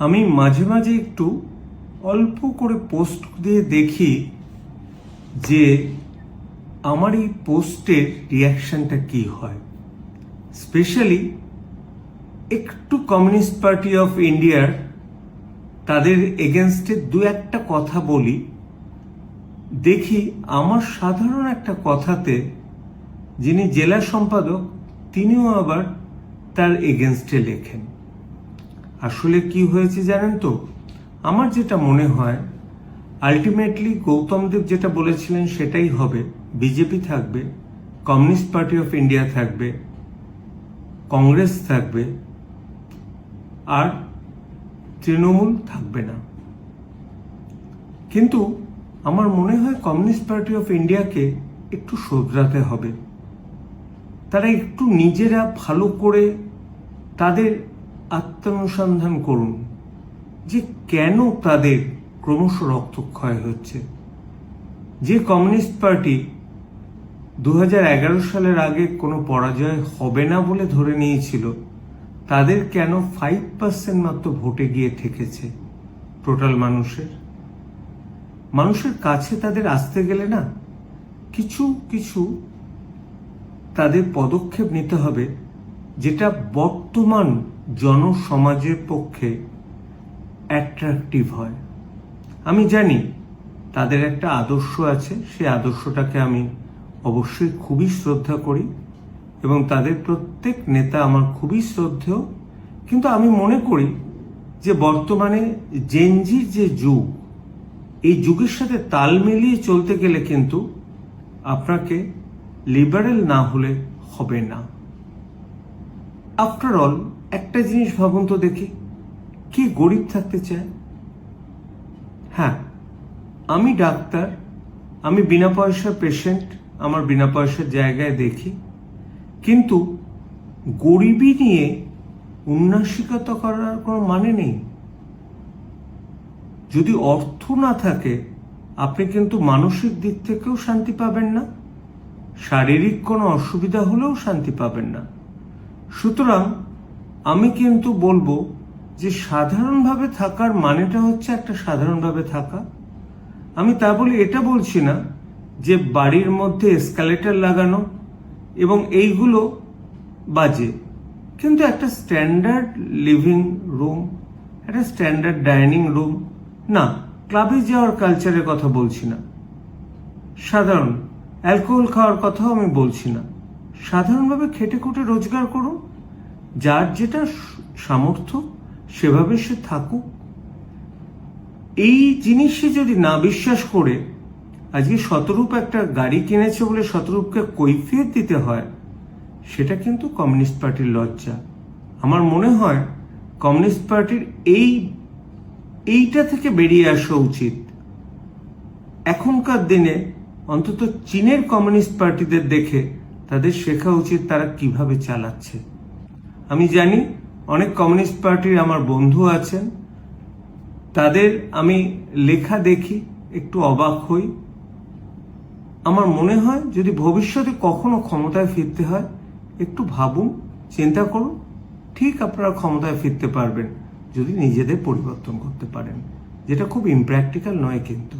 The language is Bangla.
আমি মাঝে মাঝে একটু অল্প করে পোস্ট দিয়ে দেখি যে আমার এই পোস্টের রিয়াকশনটা কি হয়। স্পেশালি একটু কমিউনিস্ট পার্টি অফ ইন্ডিয়ার তাদের এগেনস্টে দু একটা কথা বলি, দেখি আমার সাধারণ একটা কথাতে যিনি জেলা সম্পাদক তিনিও আবার তার এগেনস্টে লেখেন। আসলে কি হয়েছে জানেন তো, আমার যেটা মনে হয় আলটিমেটলি গৌতম দেব যেটা বলেছিলেন সেটাই হবে। বিজেপি থাকবে, কমিউনিস্ট পার্টি অফ ইন্ডিয়া থাকবে, কংগ্রেস থাকবে, আর তৃণমূল থাকবে না। কিন্তু আমার মনে হয় কমিউনিস্ট পার্টি অফ ইন্ডিয়াকে একটু শোধরাতে হবে। তারা একটু নিজেরা ভালো করে তাদের আত্মানুসন্ধান করুন যে কেন তাদের ক্রমশ রক্তক্ষয় হচ্ছে। যে কমিউনিস্ট পার্টি 2011 সালের আগে কোনো পরাজয় হবে না বলে ধরে নিয়েছিল, তাদের কেন 5% মাত্র ভোটে গিয়ে ঠেকেছে টোটাল মানুষের কাছে তাদের আসতে গেলে না কিছু কিছু তাদের পদক্ষেপ নিতে হবে যেটা বর্তমান জনসমাজের পক্ষে অ্যাট্রাকটিভ হয়। আমি জানি তাদের একটা আদর্শ আছে, সেই আদর্শটাকে আমি অবশ্যই খুবই শ্রদ্ধা করি এবং তাদের প্রত্যেক নেতা আমার খুবই শ্রদ্ধেয়। কিন্তু আমি মনে করি যে বর্তমানে জেনজির যে যুগ, এই যুগের সাথে তাল মিলিয়ে চলতে গেলে কিন্তু আপনাকে লিবারেল না হলে হবে না। আফটার অল একটা জিনিস ভাবুন তো দেখি, কি গরিব থাকতে চায়? হ্যাঁ, আমি ডাক্তার, আমি বিনা পয়সার পেশেন্ট, আমার বিনা পয়সার জায়গায় দেখি, কিন্তু গরিবী নিয়ে উন্নাসিকতা করার কোনো মানে নেই। যদি অর্থ না থাকে আপনি কিন্তু মানসিক দিক থেকেও শান্তি পাবেন না, শারীরিক কোনো অসুবিধা হলেও শান্তি পাবেন না। সুতরাং আমি কিন্তু বলবো যে সাধারণভাবে থাকার মানেটা হচ্ছে একটা সাধারণভাবে থাকা। আমি তা বলি, এটা বলছি না যে বাড়ির মধ্যে এসকালেটর লাগানো এবং এইগুলো বাজে, কিন্তু একটা স্ট্যান্ডার্ড লিভিং রুম, একটা স্ট্যান্ডার্ড ডাইনিং রুম, না ক্লাবে যাওয়ার কালচারের কথা বলছি না, সাধারণ অ্যালকোহল খাওয়ার কথাও আমি বলছি না। সাধারণভাবে খেটে খুঁটে রোজগার করুন, যার যেটা সামর্থ্য সেভাবে সে থাকুক। এই জিনিসে যদি না বিশ্বাস করে আজকে শতরূপ একটা গাড়ি কিনেছে বলে শতরূপকে কৈফিয়ত দিতে হয়, সেটা কিন্তু কমিউনিস্ট পার্টির লজ্জা। আমার মনে হয় কমিউনিস্ট পার্টির এইটা থেকে বেরিয়ে আসা উচিত। এখনকার দিনে অন্তত চীনের কমিউনিস্ট পার্টিদের দেখে তাদের শেখা উচিত তারা কিভাবে চালাচ্ছে। আমি জানি অনেক কমিউনিস্ট পার্টির আমার বন্ধু আছেন, তাদের আমি লেখা দেখি একটু অবাক হই। আমার মনে হয় যদি ভবিষ্যতে কখনো ক্ষমতায় ফিরতে হয় একটু ভাবুন, চিন্তা করুন, ঠিক আপনারা ক্ষমতায় ফিরতে পারবেন যদি নিজেদের পরিবর্তন করতে পারেন, যেটা খুব ইমপ্র্যাকটিক্যাল নয় কিন্তু।